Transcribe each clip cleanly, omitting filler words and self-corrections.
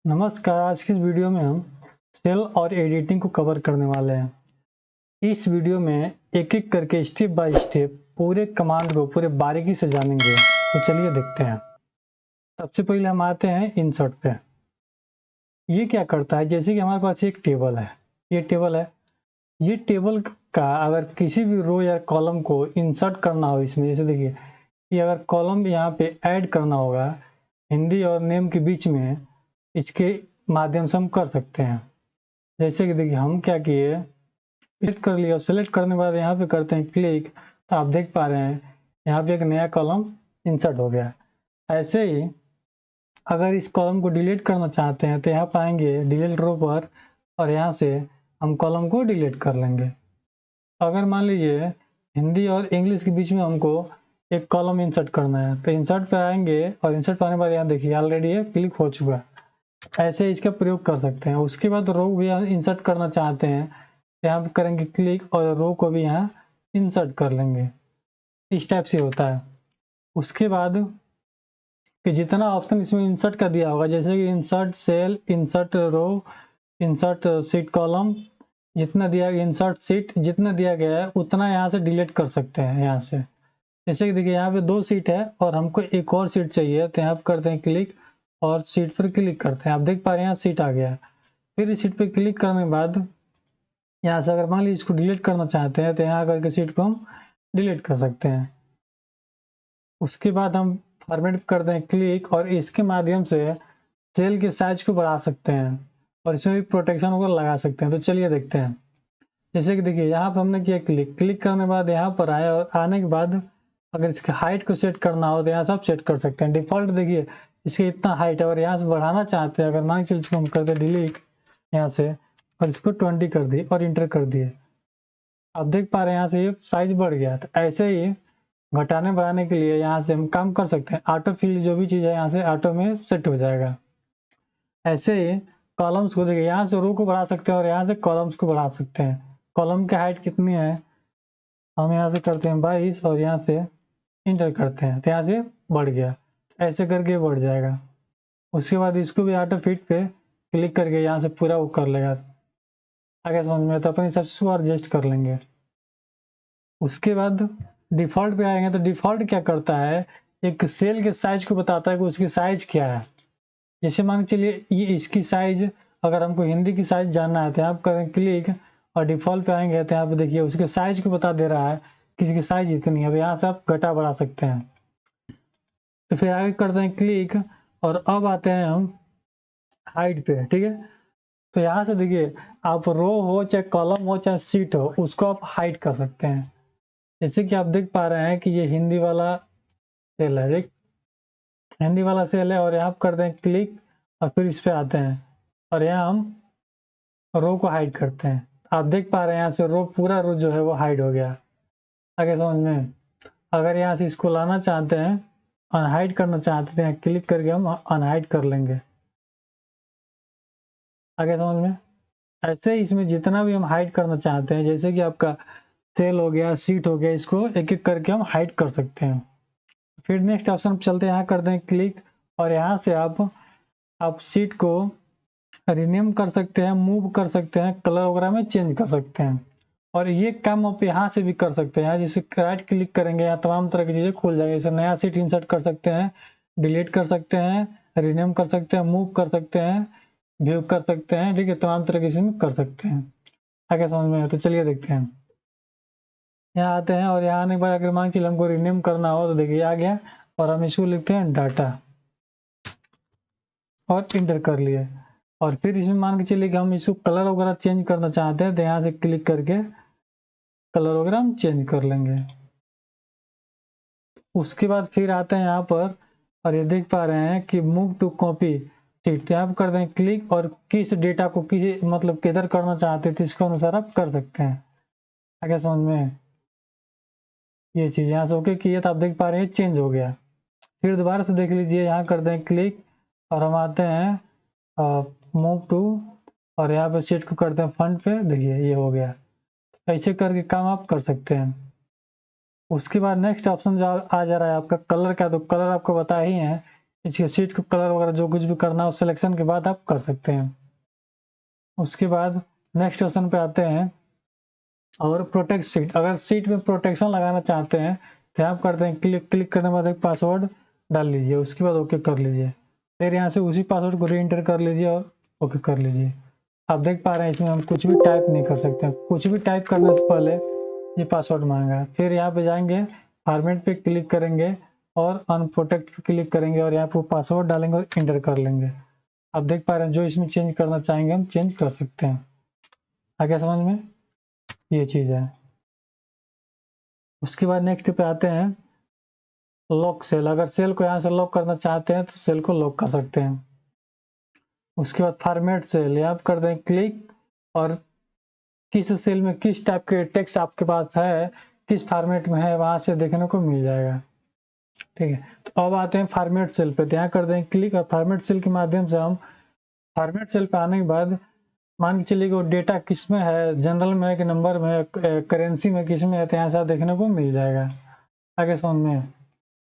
नमस्कार। आज की इस वीडियो में हम सेल और एडिटिंग को कवर करने वाले हैं। इस वीडियो में एक एक करके स्टेप बाय स्टेप पूरे कमांड को पूरे बारीकी से जानेंगे। तो चलिए देखते हैं। सबसे पहले हम आते हैं इंसर्ट पे। ये क्या करता है, जैसे कि हमारे पास एक टेबल है, ये टेबल का अगर किसी भी रो या कॉलम को इंसर्ट करना हो इसमें, जैसे देखिए कि अगर कॉलम यहाँ पे ऐड करना होगा हिंदी और नेम के बीच में, इसके माध्यम से हम कर सकते हैं। जैसे कि देखिए हम क्या किए, सिलेक्ट कर लिया। सिलेक्ट करने के बाद यहाँ पे करते हैं क्लिक, तो आप देख पा रहे हैं यहाँ पे एक नया कॉलम इंसर्ट हो गया। ऐसे ही अगर इस कॉलम को डिलीट करना चाहते हैं तो यहाँ पर आएंगे डिलीट रो पर और यहाँ से हम कॉलम को डिलीट कर लेंगे। अगर मान लीजिए हिंदी और इंग्लिश के बीच में हमको एक कॉलम इंसर्ट करना है तो इंसर्ट पे आएंगे और इंसर्ट पाने के बाद यहाँ देखिए ऑलरेडी ये क्लिक हो चुका है। ऐसे इसका प्रयोग कर सकते हैं। उसके बाद रो भी इंसर्ट करना चाहते हैं, यहाँ पे करेंगे क्लिक और रो को भी यहाँ इंसर्ट कर लेंगे। इस टाइप से होता है। उसके बाद कि जितना ऑप्शन इसमें इंसर्ट का दिया होगा, जैसे कि insert cell, insert row, insert sheet column, जितना दिया गया इंसर्ट सीट जितना दिया गया है उतना यहाँ से डिलीट कर सकते हैं। यहाँ से जैसे कि देखिए यहाँ पे 2 सीट है और हमको एक और सीट चाहिए, तो यहाँ पे करते हैं क्लिक और सीट पर क्लिक करते हैं। आप देख पा रहे हैं यहाँ सीट आ गया है। फिर इस सीट पर क्लिक करने के बाद यहाँ से अगर मान लीजिए इसको डिलीट करना चाहते हैं तो यहाँ करके सीट को हम डिलीट कर सकते हैं। उसके बाद हम फॉर्मेट करते हैं क्लिक और इसके माध्यम से सेल के साइज को बढ़ा सकते हैं और इसमें भी प्रोटेक्शन को लगा सकते हैं। तो चलिए देखते हैं। जैसे कि देखिए यहाँ पर हमने किया क्लिक, क्लिक करने के बाद यहाँ पर आए और आने के बाद अगर इसके हाइट को सेट करना हो तो यहाँ से आप सेट कर सकते हैं। डिफॉल्ट देखिए इसके इतना हाइट है और यहाँ से बढ़ाना चाहते हैं, अगर मान चलिए इसको हम करते हैं डिलीट यहाँ से और इसको 20 कर दिए और इंटर कर दिए। आप देख पा रहे हैं यहाँ से ये साइज बढ़ गया। तो ऐसे ही घटाने बढ़ाने के लिए यहाँ से हम काम कर सकते हैं। ऑटो फिल जो भी चीज़ है यहाँ से ऑटो में सेट हो जाएगा। ऐसे ही कॉलम्स को देखिए यहाँ से रो को बढ़ा सकते हैं और यहाँ से कॉलम्स को बढ़ा सकते हैं। कॉलम की हाइट कितनी है, हम यहाँ से करते हैं 22 और यहाँ से इंटर करते हैं तो यहाँ से बढ़ गया। ऐसे करके बढ़ जाएगा। उसके बाद इसको भी ऑटो फिट पे क्लिक करके यहाँ से पूरा वो कर लेगा। आगे समझ में तो अपने हिसाब से इसको एडजस्ट कर लेंगे। उसके बाद डिफ़ॉल्ट पे आएंगे तो डिफ़ॉल्ट क्या करता है, एक सेल के साइज को बताता है कि उसकी साइज क्या है। जैसे मान के चलिए ये इसकी साइज, अगर हमको हिंदी की साइज जानना है तो यहाँ पर करें क्लिक और डिफ़ॉल्ट पे आएंगे तो यहाँ पे देखिए उसके साइज को बता दे रहा है कि इसकी साइज इतनी है। अब यहाँ से आप घटा बढ़ा सकते हैं। तो फिर आगे करते हैं क्लिक और अब आते हैं हम हाइट पे। ठीक है, तो यहाँ से देखिए आप रो हो चाहे कॉलम हो चाहे सीट हो उसको आप हाइड कर सकते हैं। जैसे कि आप देख पा रहे हैं कि ये हिंदी वाला सेल है, ठीक, हिंदी वाला सेल है और यहाँ करते हैं क्लिक और फिर इस पे आते हैं और यहाँ हम रो को हाइड करते हैं। आप देख पा रहे हैं यहाँ से रो पूरा रो जो है वो हाइड हो गया। आगे समझ में, अगर यहाँ से इसको लाना चाहते हैं, अनहाइड करना चाहते हैं, क्लिक करके हम अनहाइड कर लेंगे। आगे समझ में, ऐसे ही इसमें जितना भी हम हाइड करना चाहते हैं, जैसे कि आपका सेल हो गया, सीट हो गया, इसको एक एक करके हम हाइड कर सकते हैं। फिर नेक्स्ट ऑप्शन पर चलते हैं, यहाँ करते हैं क्लिक और यहाँ से आप सीट को रीनेम कर सकते हैं, मूव कर सकते हैं, कलर वगैरह में चेंज कर सकते हैं। और ये काम आप यहाँ से भी कर सकते हैं। जैसे राइट क्लिक करेंगे यहाँ तमाम तरह की चीज़ें खुल जाएगी। जैसे नया सीट इंसर्ट कर सकते हैं, डिलीट कर सकते हैं, रीनेम कर सकते हैं, मूव कर सकते हैं, व्यू कर सकते हैं। ठीक है, तमाम तरह की इसमें कर सकते हैं। आगे समझ में आया तो चलिए देखते हैं। यहाँ आते हैं और यहाँ आने के बाद अगर मान चलिए हमको रीनेम करना हो तो देखिए आ गया और हम इसको लिखते हैं डाटा और इंटर कर लिए। और फिर इसमें मान के चलिए कि हम इसको कलर वगैरह चेंज करना चाहते हैं तो यहाँ से क्लिक करके कलर वगैरह हम चेंज कर लेंगे। उसके बाद फिर आते हैं यहाँ पर और ये देख पा रहे हैं कि मूव टू कॉपी सीट, यहाँ पर कर दें क्लिक और किस डेटा को किस मतलब किधर करना चाहते थे इसके अनुसार आप कर सकते हैं। आगे समझ में, ये चीज़ यहाँ से ओके किए तो आप देख पा रहे हैं चेंज हो गया। फिर दोबारा से देख लीजिए, यहाँ कर दें क्लिक और हम आते हैं मूव टू और यहाँ पे सीट को करते हैं फ्रंट पे, देखिए ये हो गया। ऐसे करके काम आप कर सकते हैं। उसके बाद नेक्स्ट ऑप्शन जो आ जा रहा है आपका कलर का, तो कलर आपको बता ही है इसके सीट को कलर वगैरह जो कुछ भी करना हो सिलेक्शन के बाद आप कर सकते हैं। उसके बाद नेक्स्ट ऑप्शन पे आते हैं और प्रोटेक्ट सीट। अगर सीट में प्रोटेक्शन लगाना चाहते हैं तो आप करते हैं क्लिक करने के बाद एक पासवर्ड डाल लीजिए, उसके बाद ओके कर लीजिए। फिर यहाँ से उसी पासवर्ड को री एंटर कर लीजिए और ओके कर लीजिए। आप देख पा रहे हैं इसमें हम कुछ भी टाइप नहीं कर सकते हैं, कुछ भी टाइप करने से पहले ये पासवर्ड मांगा है। फिर यहाँ पे जाएंगे, फॉर्मेट पे क्लिक करेंगे और अनप्रोटेक्ट पे क्लिक करेंगे और यहाँ पे पासवर्ड डालेंगे और एंटर कर लेंगे। आप देख पा रहे हैं जो इसमें चेंज करना चाहेंगे हम चेंज कर सकते हैं। आगे समझ में ये चीज़ है। उसके बाद नेक्स्ट पे आते हैं लॉक सेल। अगर सेल को यहाँ से लॉक करना चाहते हैं तो सेल को लॉक कर सकते हैं। उसके बाद फॉर्मेट सेल, यहाँ आप कर दें क्लिक और किस सेल में किस टाइप के टेक्स्ट आपके पास है, किस फॉर्मेट में है, वहां से देखने को मिल जाएगा। ठीक है, तो अब आते हैं फॉर्मेट सेल पे, यहाँ कर दें क्लिक और फॉर्मेट सेल के माध्यम से हम फॉर्मेट सेल पे आने के बाद मान के चलिए वो डेटा किस में है, जनरल में है कि नंबर में है, करेंसी में किस में है, तो यहाँ से देखने को मिल जाएगा। आगे समझ में।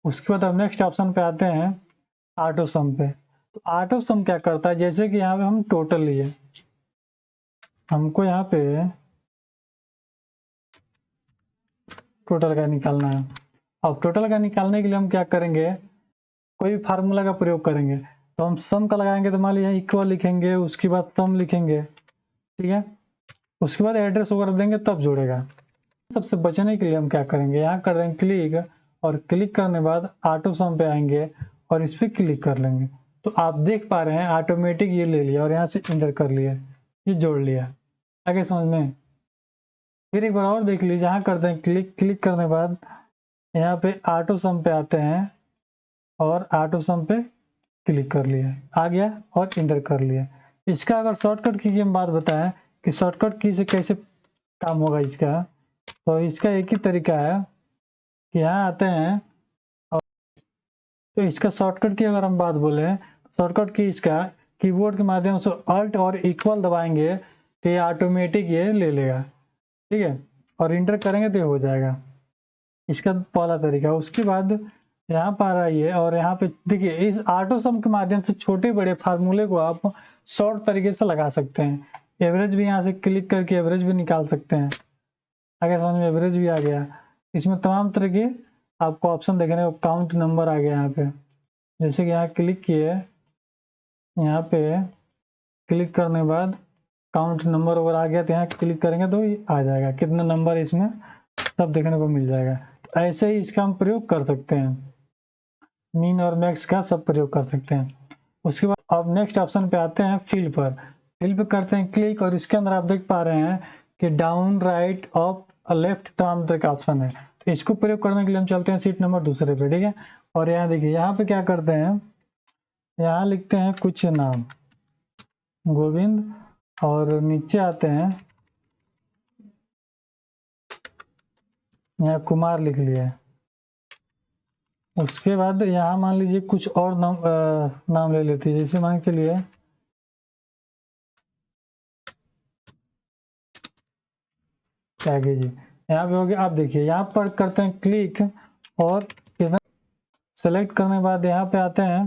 उसके बाद अब नेक्स्ट ऑप्शन पे आते हैं ऑटो सम पे। तो ऑटो सम क्या करता है, जैसे कि यहाँ पे हम टोटल लिए, हमको यहाँ पे टोटल का निकालना है। अब टोटल का निकालने के लिए हम क्या करेंगे, कोई भी फार्मूला का प्रयोग करेंगे। तो हम सम का लगाएंगे तो मान लीजिए इक्वल लिखेंगे, उसके बाद सम लिखेंगे, ठीक है। उसके बाद एड्रेस वगैरह देंगे तब जोड़ेगा। सबसे बचने के लिए हम क्या करेंगे, यहाँ कर देंगे क्लिक और क्लिक करने के बाद ऑटो सम पे आएंगे और इस पर क्लिक कर लेंगे। तो आप देख पा रहे हैं ऑटोमेटिक ये ले लिया और यहाँ से इंटर कर लिया, ये जोड़ लिया। आगे समझ में। फिर एक बार और देख लीजिए, यहाँ करते हैं क्लिक करने के बाद यहाँ पे ऑटो सम पे आते हैं और ऑटो सम पे क्लिक कर लिया, आ गया और इंटर कर लिया। इसका अगर शॉर्टकट की हम बात बताएं कि शॉर्टकट की से कैसे काम होगा इसका, तो इसका एक ही तरीका है कि यहाँ आते हैं और तो इसका शॉर्टकट की अगर हम बात बोले, शॉर्टकट की इसका कीबोर्ड के माध्यम से अल्ट और इक्वल दबाएंगे तो ये ऑटोमेटिक ये ले लेगा, ठीक है, और इंटर करेंगे तो ये हो जाएगा। इसका पहला तरीका। उसके बाद यहाँ पर आइए और यहाँ पे देखिए इस ऑटो सम के माध्यम से छोटे बड़े फार्मूले को आप शॉर्ट तरीके से लगा सकते हैं। एवरेज भी यहाँ से क्लिक करके एवरेज भी निकाल सकते हैं। आगे समझ में, एवरेज भी आ गया। इसमें तमाम तरह के आपको ऑप्शन देखने को, काउंट नंबर आ गया यहाँ पे। जैसे कि यहाँ क्लिक किए, यहाँ पे क्लिक करने के बाद काउंट नंबर वगैरह आ गया, तो यहाँ क्लिक करेंगे तो ये आ जाएगा कितने नंबर इसमें सब देखने को मिल जाएगा। तो ऐसे ही इसका हम प्रयोग कर सकते हैं, मीन और मैक्स का सब प्रयोग कर सकते हैं। उसके बाद अब नेक्स्ट ऑप्शन पे आते हैं फिल पर। फिल पे करते हैं क्लिक और इसके अंदर आप देख पा रहे हैं कि डाउन राइट अप लेफ्ट तमाम तरह का ऑप्शन है। तो इसको प्रयोग करने के लिए हम चलते हैं सीट नंबर दूसरे पे, ठीक है। और यहाँ देखिए, यहाँ पे क्या करते हैं, यहाँ लिखते हैं कुछ नाम गोविंद और नीचे आते हैं, यहाँ कुमार लिख लिया। उसके बाद यहाँ मान लीजिए कुछ और नाम ले लेती है, जैसे मान के लिए जी, यहाँ पे हो गया। आप देखिए यहाँ पर करते हैं क्लिक और इधर सेलेक्ट करने के बाद यहाँ पे आते हैं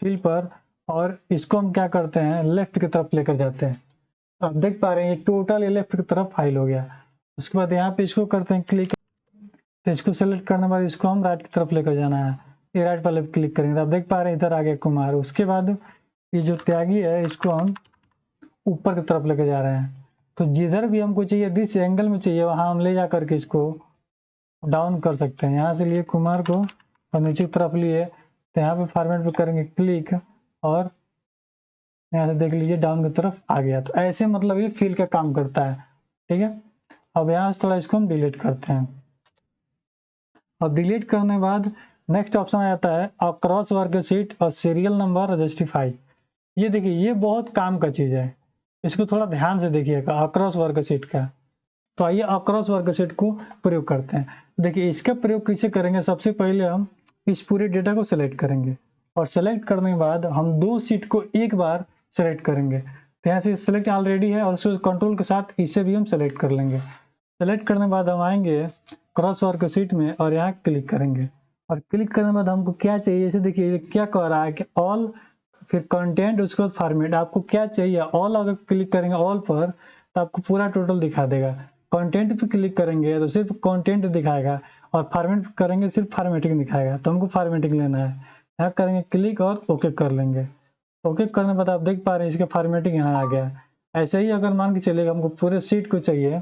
फिल पर और इसको हम क्या करते हैं लेफ्ट की तरफ लेकर जाते हैं। तो आप देख पा रहे हैं टोटल ये लेफ्ट की तरफ फाइल हो गया। उसके बाद यहाँ पे इसको करते हैं क्लिक, तो इसको सेलेक्ट करने के बाद इसको हम राइट की तरफ लेकर जाना है, ये राइट वाले क्लिक करेंगे। तो आप देख पा रहे हैं इधर आ गया कुमार। उसके बाद ये जो त्यागी है इसको हम ऊपर की तरफ लेकर जा रहे हैं। तो जिधर भी हमको चाहिए, जिस एंगल में चाहिए वहां हम ले जा करके इसको डाउन कर सकते हैं। यहाँ से लिए कुमार को और नीचे की तरफ लिए, तो यहाँ पे फॉर्मेट पे करेंगे क्लिक और यहाँ से देख लीजिए डाउन की तरफ आ गया। तो ऐसे मतलब ये फिल का काम करता है, ठीक है। अब यहाँ से थोड़ा इसको हम डिलीट करते हैं। अब डिलीट करने के बाद नेक्स्ट ऑप्शन आ जाता है अक्रॉस वर्क शीट और सीरियल नंबर जस्टिफाई। ये देखिए ये बहुत काम का चीज़ है, इसको थोड़ा ध्यान से देखिएगा अक्रॉस वर्क शीट का। तो आइए अक्रॉस वर्क शीट को प्रयोग करते हैं। देखिए इसका प्रयोग कैसे करेंगे, सबसे पहले हम इस पूरे डेटा को सिलेक्ट करेंगे और सेलेक्ट करने के बाद हम दो सीट को एक बार सेलेक्ट करेंगे। तो यहाँ से सेलेक्ट ऑलरेडी है और उसको कंट्रोल के साथ इसे भी हम सेलेक्ट कर लेंगे। सेलेक्ट करने के बाद हम आएंगे क्रॉस वर्क शीट में और यहाँ क्लिक करेंगे और क्लिक करने के बाद हमको क्या चाहिए, जैसे देखिए क्या कह रहा है कि ऑल, फिर कंटेंट, उसके बाद फॉर्मेट, आपको क्या चाहिए। ऑल अगर क्लिक करेंगे ऑल पर तो आपको पूरा टोटल दिखा देगा। कंटेंट पे क्लिक करेंगे तो सिर्फ कंटेंट दिखाएगा, और फॉर्मेट करेंगे सिर्फ फॉर्मेटिंग दिखाएगा। तो हमको फॉर्मेटिंग लेना है, यहाँ करेंगे क्लिक और ओके कर लेंगे। ओके करने के बाद आप देख पा रहे हैं इसका फॉर्मेटिंग यहाँ आ गया। ऐसे ही अगर मान के चलिएगा हमको पूरे सीट को चाहिए,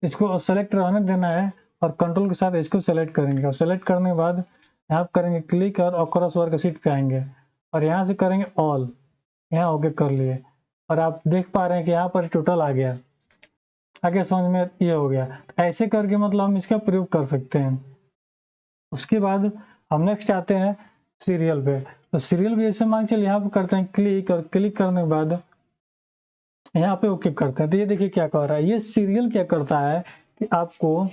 इसको सेलेक्ट रहने देना है और कंट्रोल के साथ इसको सेलेक्ट करेंगे, और सेलेक्ट करने के बाद यहाँ करेंगे क्लिक और क्रॉस ओवर का सीट पे आएंगे और यहाँ से करेंगे ऑल, यहाँ ओके कर लिए। और आप देख पा रहे हैं कि यहाँ पर टोटल आ गया। आगे समझ में ये हो गया। ऐसे करके मतलब हम इसका प्रयोग कर सकते हैं। उसके बाद हम नेक्स्ट आते हैं सीरियल पे। तो सीरियल भी ऐसे मान चलिए यहाँ पे करते हैं क्लिक, और क्लिक करने के बाद यहाँ पे ओके करते हैं। तो ये देखिए क्या कर रहा है, ये सीरियल क्या करता है कि आपको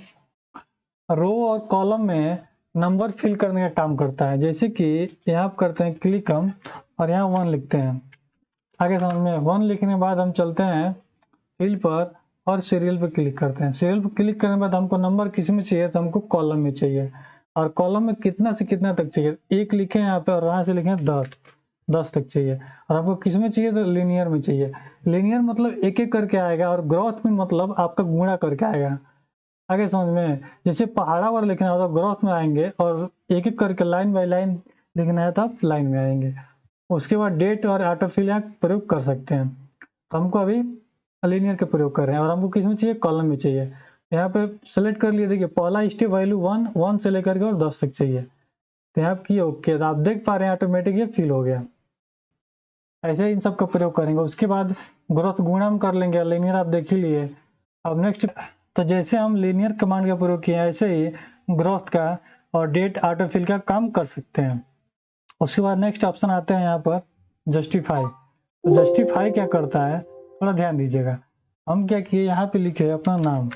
रो और कॉलम में नंबर फिल करने का काम करता है। जैसे कि यहाँ पे करते हैं क्लिक हम, और यहाँ 1 लिखते हैं। आगे समझ में 1 लिखने के बाद हम चलते हैं फिल पर और सीरियल पे क्लिक करते हैं। सीरियल पे क्लिक करने के बाद हमको नंबर किस में चाहिए, तो हमको कॉलम में चाहिए। और कॉलम में कितना से कितना तक चाहिए, 1 लिखे यहाँ पे और यहाँ से लिखे 10 तक चाहिए। और आपको किस में चाहिए, तो लीनियर में चाहिए। लीनियर मतलब एक एक करके आएगा, और ग्रोथ में मतलब आपका गुणा करके आएगा। आगे समझ में, जैसे पहाड़ा पर लिखना है तो ग्रोथ में आएंगे, और एक एक करके लाइन बाय लाइन लिखना है तो आप लाइन में आएंगे। उसके बाद डेट और ऑटोफिल यहाँ प्रयोग कर सकते हैं। तो हमको अभी लीनियर के प्रयोग कर रहे हैं, और हमको किस में चाहिए, कॉलम में चाहिए। यहाँ पे सेलेक्ट कर लिए। देखिए पहला स्टेप वैल्यू 1 से लेकर के और 10 तक चाहिए। तो यहाँ किए ओके, तो आप देख पा रहे हैं ऑटोमेटिक ये फिल हो गया। ऐसे इन सब का प्रयोग करेंगे। उसके बाद ग्रोथ गुणा हम कर लेंगे, लीनियर आप देख ही लिए। अब नेक्स्ट, तो जैसे हम लीनियर कमांड का प्रयोग किए ऐसे ही ग्रोथ का और डेट ऑटोफिल का काम कर सकते हैं। उसके बाद नेक्स्ट ऑप्शन आते हैं यहाँ पर जस्टिफाई। तो जस्टिफाई क्या करता है, थोड़ा ध्यान दीजिएगा। हम क्या किए, यहाँ पे लिखे अपना नाम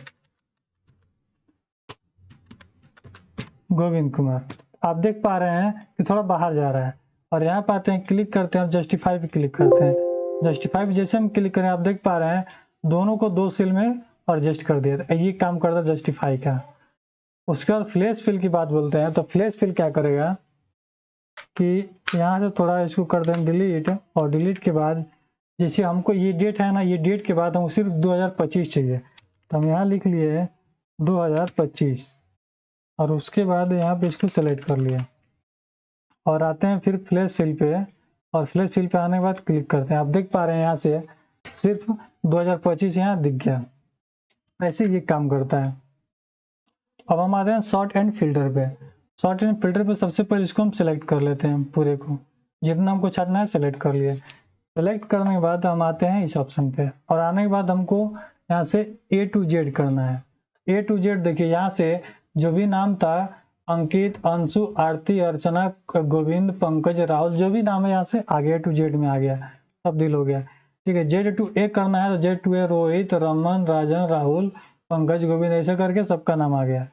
गोविंद कुमार। आप देख पा रहे हैं कि थोड़ा बाहर जा रहा है, और यहाँ पे आते हैं क्लिक करते हैं और जस्टिफाई पे क्लिक करते हैं। जस्टिफाई पे जैसे हम क्लिक करें आप देख पा रहे हैं दोनों को 2 सेल में एडजस्ट कर दिया। तो ये काम करता है जस्टिफाई का। उसके बाद फ्लैश फिल की बात बोलते हैं। तो फ्लैश फिल क्या करेगा कि यहाँ से थोड़ा इसको कर दें डिलीट, और डिलीट के बाद जैसे हमको ये डेट है ना, ये डेट के बाद हमको सिर्फ 2025 चाहिए। तो हम यहाँ लिख लिए 2025, और उसके बाद यहाँ पे इसको सेलेक्ट कर लिया, और आते हैं फिर फ्लैश फिल पे। और फ्लैश फिल पे आने के बाद क्लिक करते हैं। आप देख पा रहे हैं यहाँ से सिर्फ 2025 यहाँ दिख गया। ऐसे ये काम करता है। अब हम आते हैं शॉर्ट एंड फिल्टर पे। शॉर्ट एंड फिल्टर पे सबसे पहले इसको हम सेलेक्ट कर लेते हैं, पूरे को जितना हमको छाटना है सेलेक्ट कर लिए। सेलेक्ट करने के बाद हम आते हैं इस ऑप्शन पे, और आने के बाद हमको यहाँ से A to Z करना है। A to Z देखिए यहाँ से जो भी नाम था, अंकित, अंशु, आरती, अर्चना, गोविंद, पंकज, राहुल, जो भी नाम है यहाँ से आगे A to Z में आ गया, तब्दील हो गया। ठीक है, Z to A करना है तो Z to A Rohit, Raman, राजन, राहुल, पंकज, गोविंद, ऐसे करके सबका नाम आ गया।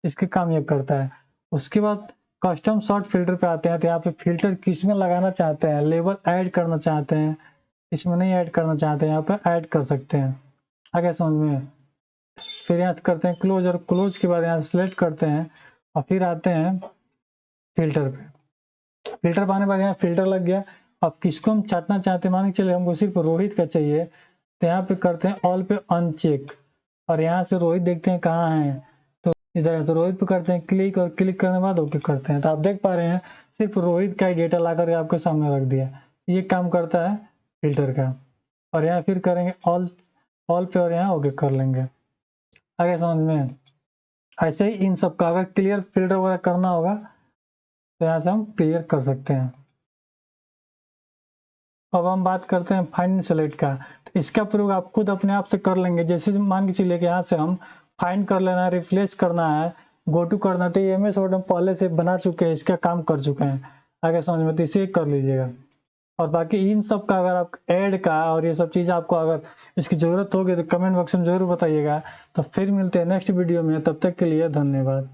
इसके काम ये करता है। उसके बाद कस्टम शॉर्ट फिल्टर पे आते हैं। तो यहाँ पे फिल्टर किस में लगाना चाहते हैं, लेबल ऐड करना चाहते हैं, इसमें नहीं ऐड करना चाहते हैं, यहाँ पे ऐड कर सकते हैं। आगे समझ में। फिर यहाँ करते हैं क्लोज, और क्लोज के बाद यहाँ सेलेक्ट करते हैं, और फिर आते हैं फिल्टर पे। फिल्टर पाने के बाद यहाँ फिल्टर लग गया। अब किसको हम छाटना चाहते हैं, मान के चलिए हमको सिर्फ रोहित का चाहिए, तो यहाँ पे करते हैं ऑल पे अनचेक, और यहाँ से रोहित देखते हैं कहाँ है, तो इधर है। तो रोहित पे करते हैं क्लिक, और क्लिक करने के बाद ओके करते हैं। तो आप देख पा रहे हैं सिर्फ रोहित का ही डेटा ला करके आपके सामने रख दिया। ये काम करता है फिल्टर का। और यहाँ फिर करेंगे ऑल पे, और यहाँ ओके कर लेंगे। आगे समझ में। ऐसे ही इन सब का अगर क्लियर फिल्टर वगैरह करना होगा तो यहाँ से हम क्लियर कर सकते हैं। अब हम बात करते हैं फाइंड सेलेक्ट का। तो इसका प्रयोग आप खुद अपने आप से कर लेंगे। जैसे मान के चलिए कि यहाँ से हम फाइंड कर लेना है, रिप्लेस करना है, गो टू करना है, तो ये MS वर्ड हम पहले से बना चुके हैं, इसका काम कर चुके हैं। आगे समझ में, तो इसे कर लीजिएगा। और बाकी इन सब का अगर आप ऐड का और ये सब चीज़ आपको अगर इसकी ज़रूरत होगी तो कमेंट बॉक्स में ज़रूर बताइएगा। तो फिर मिलते हैं नेक्स्ट वीडियो में, तब तक के लिए धन्यवाद।